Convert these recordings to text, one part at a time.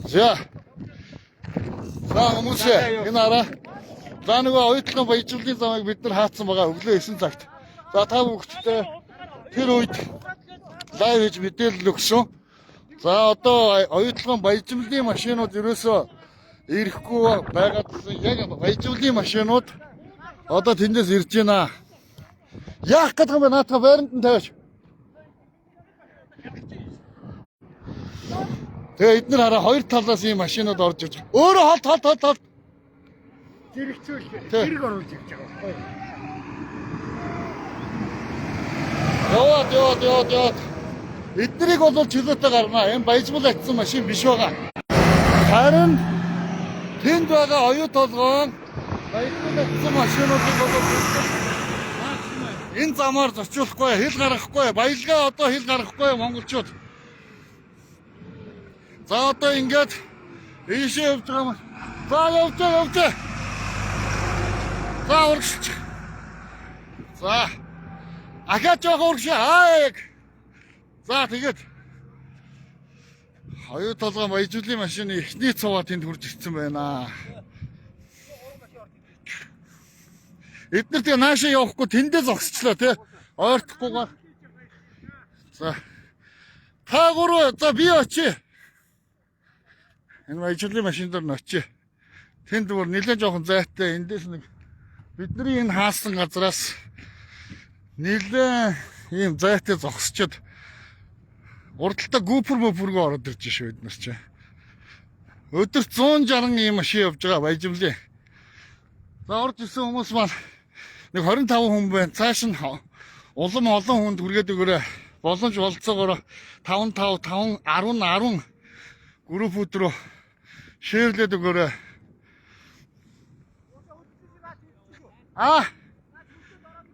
За. За хүмүүсээ энэ араа. За нөгөө оюутлын баяжуулалтын замыг бид нар хаацсан байгаа өглөө 9 цагт. За та бүхэдтэй тэр үед лайв хийж мэдээлэл өгсөн. За одоо оюутлын баяжуулалтын машинууд ерөөсөө ирэхгүй байгаад яг баяжуулалтын машинууд одоо тэндээс ирж байна. Яах гэдэг юм бэ наатаа байранд нь тавьж. Тэгээ эдгээр хараа хоёр талаас ийм машинууд орж ирж байгаа. Өөрөө хол. Зэрэгцүүлээ. Зэрэг оруулж ирж байгаа байхгүй юу? Яваад. Эднийг бол чөлөөтэй гарна. Энэ баяжмал атсан машин биш байгаа. Харин тэнд байгаа оюу толгоон баяжмал атсан машинуудыг бол энэ замаар зочиулахгүй, хил гаргахгүй, баялгаа одоо хил гаргахгүй монголчууд. За одоо ингээд ийшээ явж байгаа юм. За явж. За урагш. За. Ахаа жоохон урагш. Ааг. За тэгээд оюу толгой баяжуулын машины эхний цуваа тэнд хурж ирсэн байна. Эдгээр тэгээ наашаа явахгүй тэндээ зогсчлоо тий. Ойртохгүйгээр. За. Та гурав за би очие. Энэ баяжуулын машин дээр очие. Тэнд бүр нэлээд жоохон зайтай эндээс нэг бидний энэ хаасан газраас нэлээд ийм зайтай зогсчод урдталта гүпэр ороод ирж шүү бид нар чи. Өдөрт 160 ийм машин явж байгаа баяжуулын. За орж ирсэн хүмүүс маань нэг 25 хүн байна. Цааш нь улам олон хүнд хүргээд өгөөрэй. Боломж болцоогоор 5 10 группүүд рүү шеэрлээд өгөөрэй.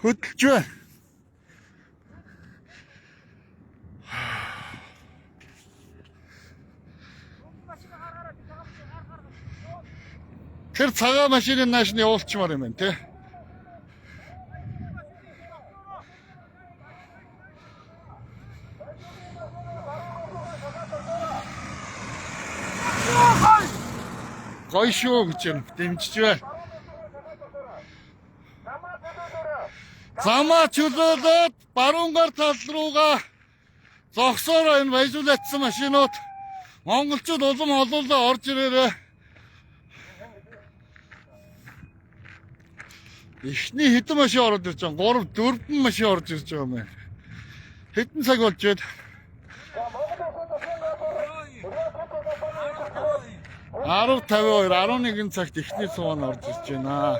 Хөдөлж байна. Тэр цагаан машины нааш нь явуулчмаар юм байна тий. Гой шүү гэж юм дэмжиж байна. Замаа чөлөөлөд баруун гар тал руугаа зогсоор энэ баяжуулалтсан машинууд монголчууд улам олоолаа орж ирээрээ. Эхний хэдэн машин ороод ирж байгаа? 3-4 машин орж ирж байгаа юм байна. Хэдэн цаг болж байна? 10:52 11 цагт эхний цуваа орж ирж байна.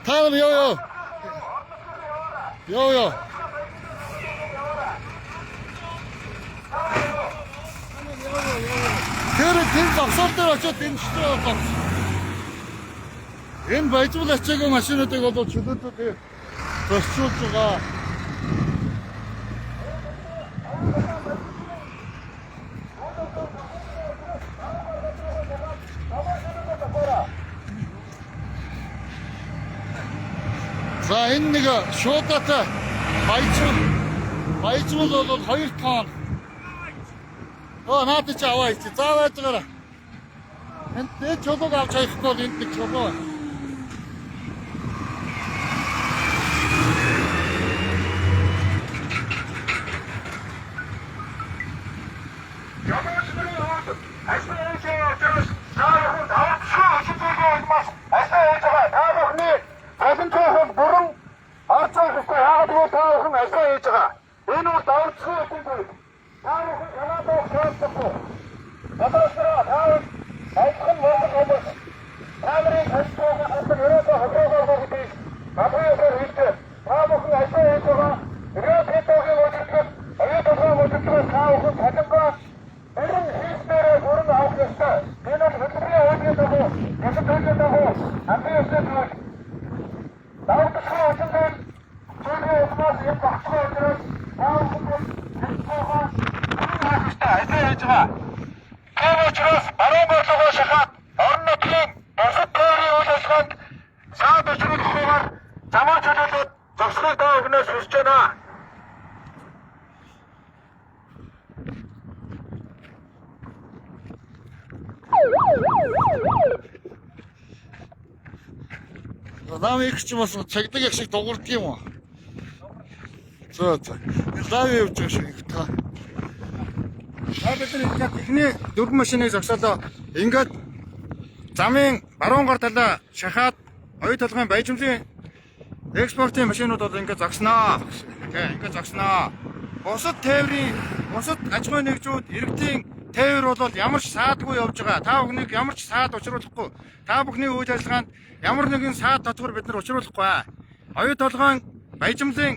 Tamam yo. Тэр зогсоол дээр очиод дэмжтэй болоо. Энэ баяжуул ачаагийн машинуудыг бол чөлөөтэй зөрчүүлж байгаа. За энэ нэг шуудатай баяжуул бол 2 тонн. Наад чи аваа чи заавал байгаараа. Энд дээд чулууг авч хаяхгүй бол энд нэг чулуу байна. байж байгаа. Тийм учраас баруун бодлогоо шахаад орон нутгийн бусад тээврийн үйл ажиллагаанд саад учруулахгүйгээр замаа чөлөөлөд зогсохыг та бүхнээс хүсэж байна. Намайг ч бас цагдаг их шиг дуурдаг юм уу? За. Лав явж байгаа шиг та. Бид нар ингээд ихний дөрвөн машиныг зогсоолоо. Ингээд замын баруун гар талаа шахаад оюу толгойн баяжмлын экспортын машинууд бол ингээд зогсноо. Тэг, ингээд зогсноо. Бусад тээврийн, бусад аж ахуйн нэгжүүд иргэдийн тээвэр бол ямар ч саадгүй явж байгаа. Та бүхнийг ямар ч саад учруулахгүй. Та бүхний үйл ажиллагаанд ямар нэгэн саад татвар бид нар учруулахгүй. Оюу толгойн баяжмлын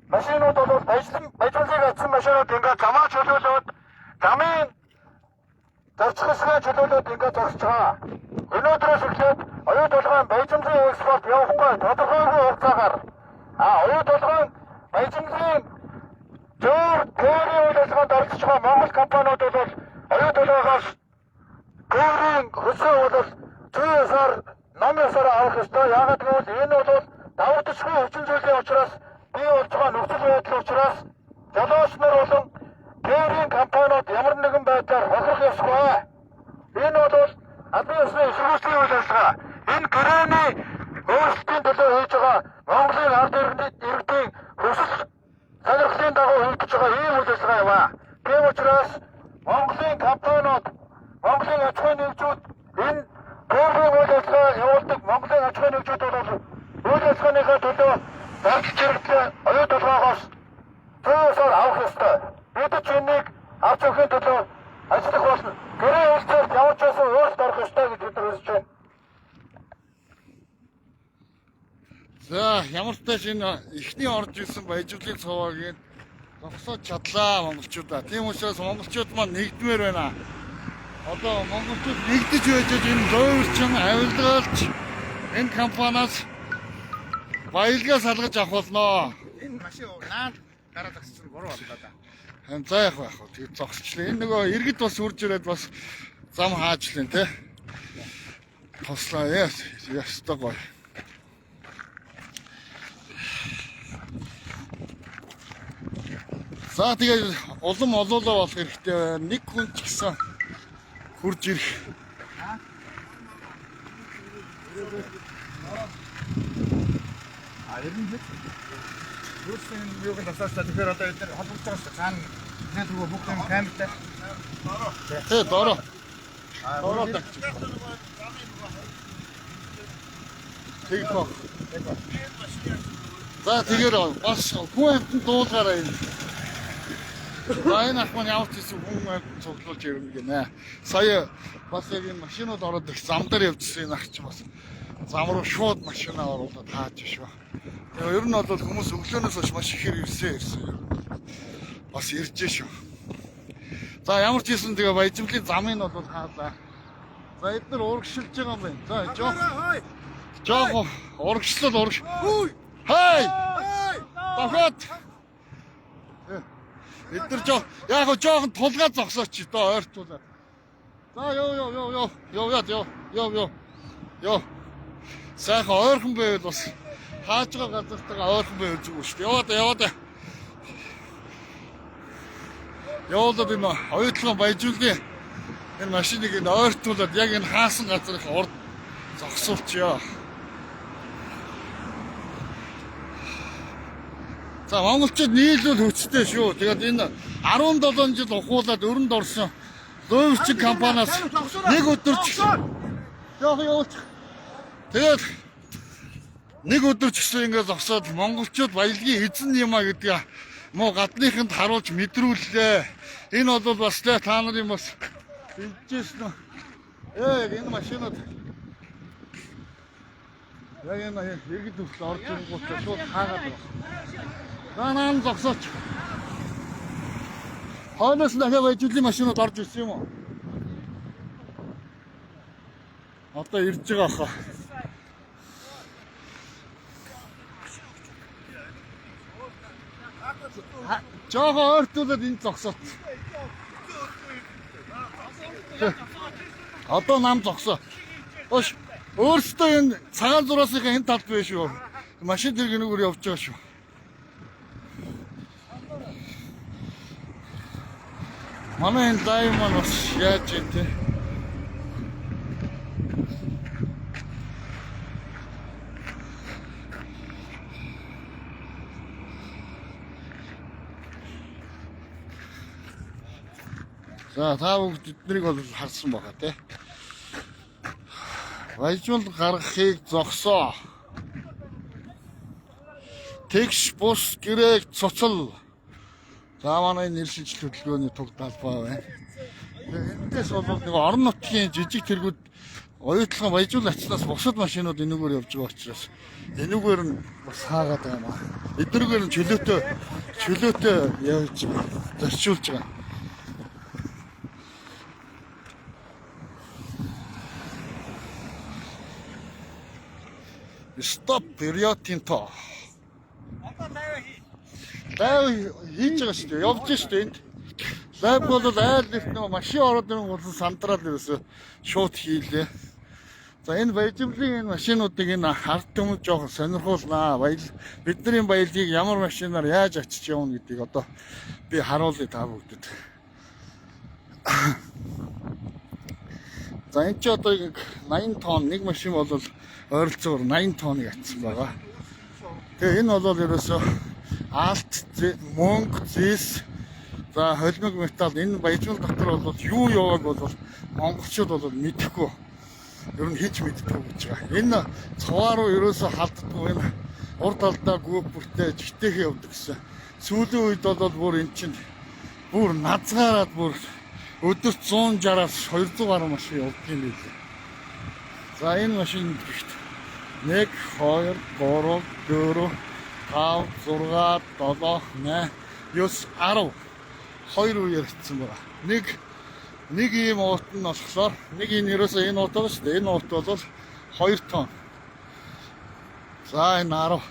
машинууд бол баяжмлыг атсан машинууд ингээд замаа чөлөөлөөд замын зарцх хэсгээ чөлөөлөөд ингээд зогсож байгаа. Өнөөдрөөс эхлээд оюу толгойн баяжмлын экспорт явахгүй тодорхойгүй хугацаагаар оюу толгойн баяжмлын тээврийн үйл ажиллагаанд оролцож байгаа Монгол компаниуд бол оюу толгойгоос тээврийн хөсөө бол зүйсээр номёсоор авах ёстой. Яагаад гэвэл энэ бол давагдчихгүй хүчин зүйлийн учраас бий болж байгаа нөхцөл байдлын учраас жолооч нар болон тээврийн компаниуд ямар нэгэн байдлаар хохирох ёсгүй. Энэ бол албан ёсны эсэргүүцлийн үйл ажиллагаа. Энэ гэрээний өөрсдийн төлөө хийж байгаа Монголын ард иргэдийн хүсэл сонирхлын дагуу хийгдэж байгаа ийм үйл ажиллагаа юм аа. Тийм учраас Монголын компаниуд, Монголын аж ахуйн нэгжүүд энэ тээврийн үйл ажиллагаа явуулдаг Монголын аж ахуйн нэгжүүд бол үйл ажиллагааныхаа төлөө зарцуулж хэрэглээ оюу толгойгоос зүйсээр авах ёстой. Бид ч энийг авч явахын төлөө ажиллах болно. Гэрээ үйлчлэлд явж байсан өөрсдөө орох ёстой гэж бид үзэж байна. За, ямар ч тач энэ ихний орж ирсэн баяжмлын цуваагийн зогсоод чадлаа монголчуудаа. Тийм учраас монголчууд маань нэгдмээр байна. Одоо монголчууд нэгдэж байж энэ зөөвөрчин авилгаалж энэ компаниас баялгаа салгаж авах болно. Энэ машин наанд гараад зогссон 3 боллоо да. За яг байх. Тэгээд зогсчлаа. Энэ нөгөө иргэд бас үрж ирээд бас зам хаачлаа те. Тослоо ястай гоё. За тэгээд улам олоолаа болох хэрэгтэй байна. Нэг хүн ч гэсэн хурж ирэх. Ерөнхийдөө Юусын юуг нь тасаалаа тэгэхээр одоо эдгээр холбогдож байгаа шүү. Цаана нэг рүү бүх юм камертай. Дороо. Дороо так. Тэгэх. За тэгэхээр бас хүн амтнд дуулгаараа юм. Энэ ахман явж ирсэн хүн амтнд цуглуулж ирнэ гинэ. Сая бас яг энэ машинууд ороод их зам дээр явжсэн ах чи бас зам руу шууд машинаа оруулаад хааж шүү. Тэгээ ер нь бол хүмүүс өглөөнөөс хойш маш ихээр ирсэн. Бас ирж шүү. За ямар ч хийсэн тэгээ баяжмлын замыг бол хаалаа. За эдгээр урагшилж байгаа юм байна. За жоох урагшлал. Хай! Бахад! Эдгээр яг жоохон тулгаа зогсооч доо ойртуулаад. За ёо. Сайхан ойрхон байвал бас хааж байгаа газартаа ойрхон байвал зүг шүү дээ. Яваад. Явуулаад энэ оюутлогын баяжуулын энэ машиныг энэ ойртуулаад яг энэ хаасан газрын урд зогсуулчихё. За монголчууд нийлүүл хүчтэй шүү. Тэгээд энэ 17 жил ухуулаад өрөнд орсон зөөвөрчин компаниас нэг өдөрч явуулчих. Тэгээд нэг өдөрч гэсэн ингээд зогсоод монголчууд баялагын эзэн юм а гэдгийг муу гадныханд харуулж мэдрүүллээ. Энэ бол бас та нарын бас хэлжсэн. Энэ машинууд яг энэ иргэд хүртэл орж ирэнгүүт шууд хаагаад байна. Наан зогсооч. Хойноос дахиад баяжуулын машинууд орж ирсэн юм уу? Одоо ирж байгаа хаа. Жохоо ойртуулаад энэ зогсоод. Одоо нам зогсоо. Ош өөрөөсөө энэ цагаан зураасынхаа энэ талд биш шүү. Машин тэр гинүүгээр явж байгаа шүү. Манай энэ лайв маань бас яаж юм те. За та бүгд эднийг бол харсан байгаа те. Баяжуул гаргахыг зогсоо. Тэгш бус гэрээг цуцал. За манай нэр шинжил хөтөлбөрийн туг талбай байна. Эндээс бол нэг орон нутгийн жижиг тэргүүд оюутлан баяжуул ачнаас бусад машинууд энүүгээр явж байгаа учраас энүүгээр нь бас хаагаад байгаа юм аа. Эднэргээр нь чөлөөтэй явж зарчулж байгаа. Стоп периодын тоо. Лайв хийж байгаа шүү дээ. Явж шүү дээ энд. Лайв бол айл нэг машин ороод ирэн бол сандраад ерөөсө шууд хийлээ. За энэ баяжуулын энэ машинуудыг энэ ард түмэнд жоохон сонирхуулнаа. Бидний баялгийг ямар машинаар яаж очиж явна гэдгийг одоо би харуулъя та бүгдэд. За энэ ч одоо 80 тонн нэг машин бол ойролцоогоор 80 тонныг атсан байгаа. Тэгээ энэ бол ерөөсөө алт, мөнгө, зэс, за холимог металл энэ баяжуул дотор бол юу явааг бол монголчууд бол мэдэхгүй. Ер нь хийж мэддэг гэж байгаа. Энэ цаваа руу ерөөсөө халддаггүй энэ урд талдаа гүүпүртэй жигтэйхээ явдаг гэсэн. Сүүлийн үед бол бүр эн чинь бүр назгаараад бүр өдөрт 160-аас 200 гаруй машин явдаг юм билээ. За энэ машин гихт 1 2 3 4 5 6 7 8 9 10 хоёр үеэр хийсэн байгаа. Нэг ийм уут нь болохоор нэг энэ ерөөсөө энэ уут байгаа шүү дээ. Энэ уут бол 2 тонн. За энэ 10.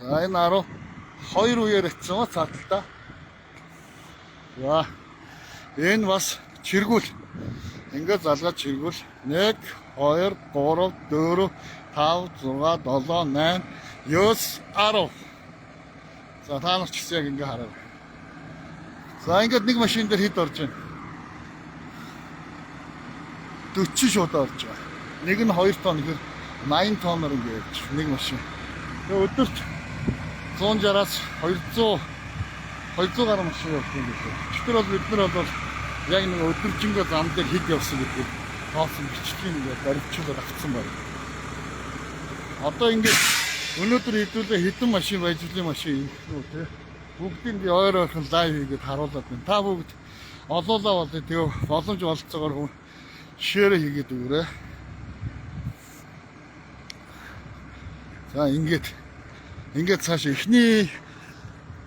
За энэ 10 хоёр үеэр хийсэн ба цааталтаа. За энэ бас чиргүүл. Ингээд залгаад чиргүүл 1 2 3 4 5 6 7 8 9 10. За та нар ч гэсэн яг ингэ хараа. За ингээд нэг машин дээр хэд орж байна? 40 шууд орж байгаа. Нэг нь 2 тонн гэхээр 80 тонноор ингээд нэг машин. Тэгээ өдөрт 160-аас 200 гаруй машин явах юм билээ. Тэгэхээр бол бид нар бол яг нэг өдөржингөө зам дээр хэд явсан гэдгийг тооцсон бичлэгийг ингээд баримтчуулаад авцсан байна. Одоо ингээд өнөөдөр хэдүүлээ хэдэн машин баяжуулын машин юм шүү те. Бүгдийг би ойрхон лайв хийгээд харуулад байна. Та бүгд олоолаа бол тэгээ боломж олцоогоор хүн шеэр хийгээд өгөөрэй. За ингээд цааш эхний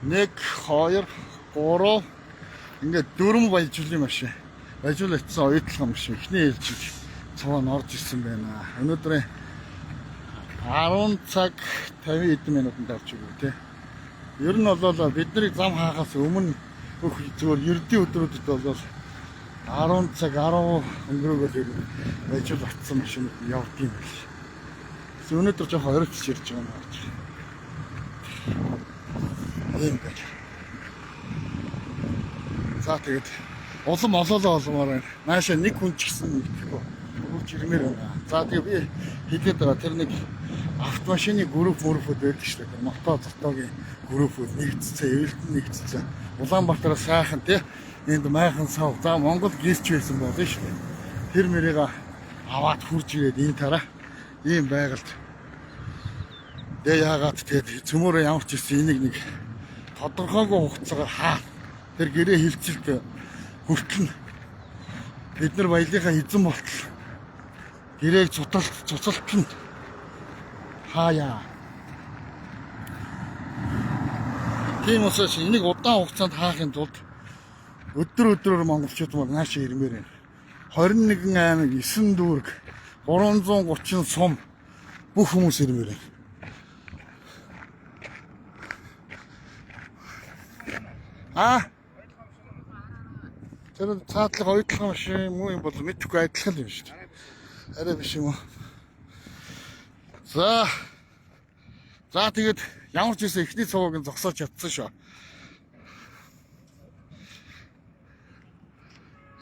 1 2 3 ингээд 4 баяжуулын машин. Баяжуул очсон оюутлын машин эхний ээлжид цаваа орж ирсэн байна. Өнөөдрийн 10 цаг 50 эд минутанд орж ирв те. Ер нь бол бидний зам хаахаас өмнө зүгээр ердийн өдрүүдэд бол 10 цаг 10 өнгөрөөгөө баяжуул очсон машин явд юм биш. Өнөөдөр жоохон оройч ирж байгаа юм байна. Ийм гэж. За тэгээд улам олоолаа байна. Нааша нэг хүн ч гэсэн итгэхгүй. Хурж ирмээр байна. За тэгээд би хэлээд байгаа тэр нэг автомашины групп байдаг шүү дээ. Мото зотоогийн группүүд нэгдсэн, эвэлтэн нэгдсэн. Улаанбаатараас сайхан тий энд майхан сав. За Монгол гэрч байсан болно шүү дээ. Тэр мэрийг аваад хурж ирээд энэ тараа ийм байгальд. Тэгээ яагаад тэгээд цөмөрөө ямар ч гэсэн энийг нэг тодорхойгүй хугацаагаар хаа. Тэр гэрээ хилцэлт хүртэл бид нар баялынхаа эзэн болтол гэрээг цуцалтанд хаяа. Тийм учраас энийг удаан хугацаанд хаахын тулд өдрөөр монголчууд маань наашаа ирмээр байна. 21 аймаг 9 дүүрэг 330 сум бүх хүмүүс ирмээр байна. Тэр цаатлах ойдлого машин юм уу юм бол мэдхгүй адилхан юм шүү дээ. Арай биш юм уу? За тэгээд ямар ч байсан эхний цувыг нь зогсоож чадсан шүү.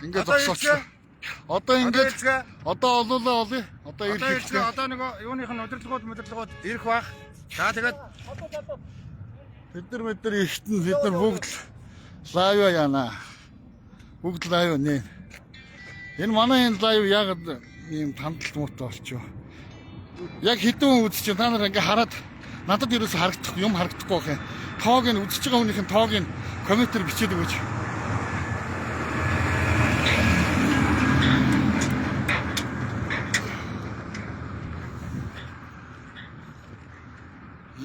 Ингээд зогсооч. Одоо ингээд одоо олоолаа олъё. Одоо ирэх. Одоо нэг юуных нь удирдлагууд ирэх бах. За тэгээд бид нар ихтэн бид нар бүгд лайв яана. Бүгд лайв нэ. Энэ манай энэ лайв яг ийм тандалт муутай болчихоо. Яг хэдэн үзэж та нар ингээ хараад надад ерөөсө харагдах юм харагдахгүй байх юм. Тоог нь үзэж байгаа хүнийхэн тоог нь комментээр бичээд өгөөч.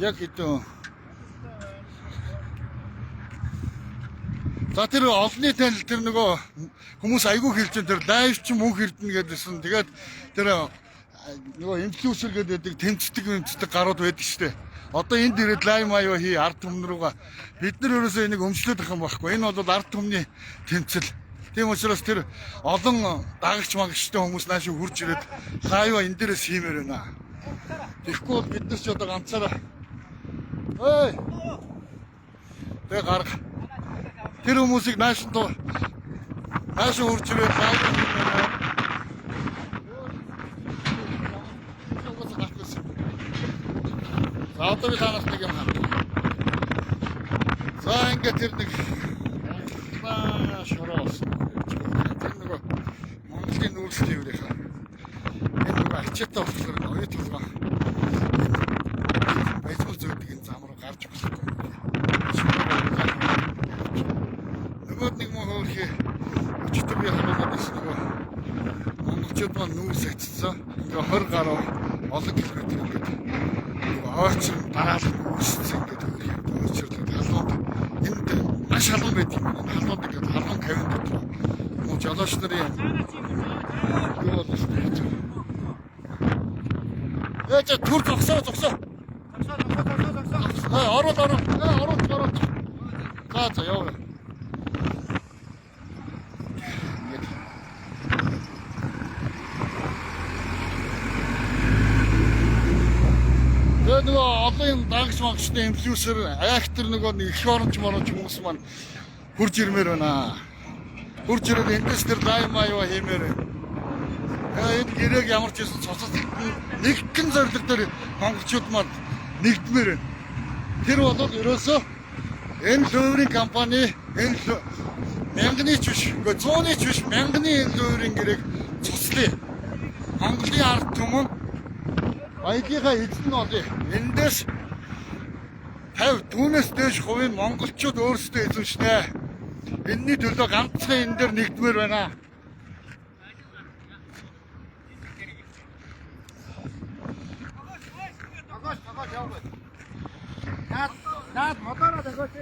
Яг хэдэн. За тэр олонний танил тэр нөгөө хүмүүс айгүй хэлж тэр лайв ч мөнх хэрдэнэ гэдсэн. Тэгээд тэр нөгөө инфлюенсер гэдэг тэмцдэг гарууд байдаг штэ. Одоо энд ирээд лайв маяа хий ард түмэн рүүгээ бид нар ерөөсөө энийг өмчлөөд ах юм байхгүй. Энэ бол ард түмний тэмцэл. Тийм учраас тэр олон дагагч магчтай хүмүүс нааш хурж ирээд лайв энэ дээрээс хиймээр байна. Тэгэхгүй бол бид нар ч одоо ганцаараа ой. Тэг гарга. Тэр хүмүүсийг нааш хурж ирээд лайв За одоо би танаас нэг юм хаа. За ингээд тэр нэг шороос. Тэр нэг Монголын нүүлстэй юу яхаа. Энэ нэг ачаатай болохоор оюу толгой. Байцуул зүйдэг энэ зам руу гарч болохгүй. Нөгөө нэг мөн хөөрхий өчтөр би хамаагаад ирсэн нөгөө монголчууд маань нүүрс атцсан. Ингээ 20 гаруй олон километр ингээд ойч дараалал үүссэн гэдэг юм. Ойчрлог халуунд энд маш халуун байдаг юм. Халуунд ингээд халуун кавин дотор мөн жолооч нарын юу болов вэ? Яа ч түр зогсоо. Ороод. За яваа. Тэгээд нөгөө олон дагч магчтай инфлюенсер, актер нөгөө нэг их оронч хүмүүс маань хурж ирмээр байна. Хурж ирээд эндээс тэр лайв маяа хиймээр. Энэ гэрээг ямар ч юм цоцолт нэгэн зорилго дээр монголчууд маань нэгдмээр байна. Тэр бол ерөөсөө энэ лөөрийн компани энэ мянганы ч биш, үгүй 100-ны ч биш, мянганы энэ лөөрийн гэрээг цоцлоо. Монголын ард түмэн Баялагийнхаа эзэн нь олъё. Эндээс 50 түүнээс дээш хувийн монголчууд өөрсдөө эзэн шнэ. Энэний төлөө ганцхан энэ дээр нэгдмээр байна. Агаш яваа. Наад мотороо дагаач.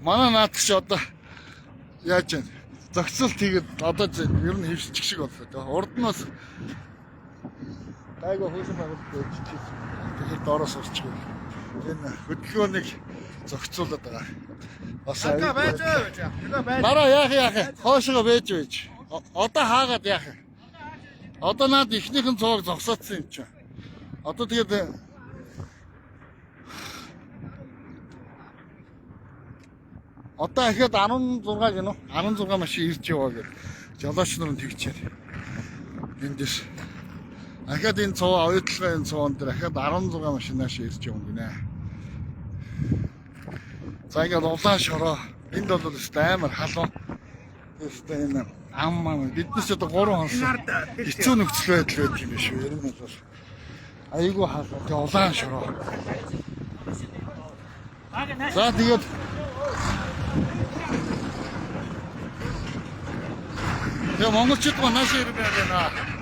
Манай наадч одоо яаж вэ? Зохицолт хийгээд одоо ер нь хөвсчих шиг боллоо. Урд нь бас айгаа хөөсөн байгуулт гэж тэгэхээр доороос орчих. Энэ хөдөлгөөнийг зохицуулаад байгаа. Бас айгаа байж. Дараа яах. Хоошоо байж. Одоо хаагаад яах. Одоо наад ихнийхэн цууг зогсоодсон юм чинь. Одоо тэгээд одоо ихэд 16 гинөө 16 машин ирж яваа гэж жолооч нар нь тэгчээр. Эндээс ахад энэ цоо оюутлогын энэ цоон дээр ахад 16 машинаас ирж явна гинэ. За ингээд улаан шороо энд бол амар халуун. Тэстэй энэ аммаа биднес одоо 3 хонс хэцүү нөхцөл байдал байдаг юм биш үү? Ер нь бол айгүй халуун. Тэгээ улаан шороо. За тэгээд тэгээ монголчууд манаас ирэх байна.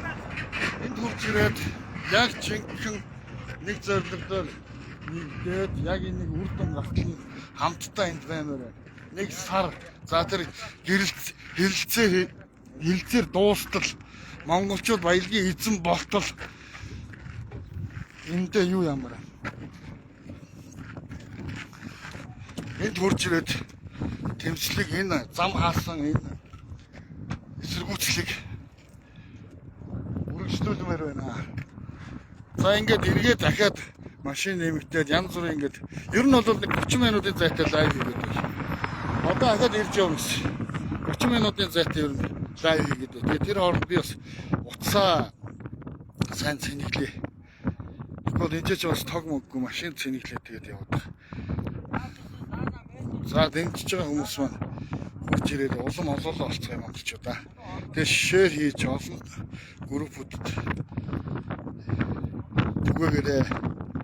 Энд хурж ирээд яг чинхэн нэг зорилгоор нэгдээд яг энэ нэг үр дүн гартал хамтдаа энд баймаар байна. Нэг сар за тэр хэлэлцээр дуустал монголчууд баялагын эзэн болтол эндээ юу ямар энд хурж ирээд тэмцлэг энэ зам хаасан энэ эсэргүүцлэг үргэлжлүүлмээр байна. За ингээд эргээд дахиад машин нэмэгдээд янз бүрийн ингээд ер нь бол нэг 30 минутын зайтай лайв хийгээд байна. Одоо дахиад ирж явна гэсэн. 30 минутын зайтай ер нь лайв хийгээд байна. Тэгээд тэр хооронд би бас утсаа сайн цэнэглээ. Тэгвэл энэ ч бас тог мөггүй машин цэнэглээ тэгээд яваад. За дэмжиж байгаа хүмүүс маань хурж ирээд улам олоолаа болцгоо юм монголчуудаа. Тэгээд шеэр хийж олон группүүдэд түгээгээрээ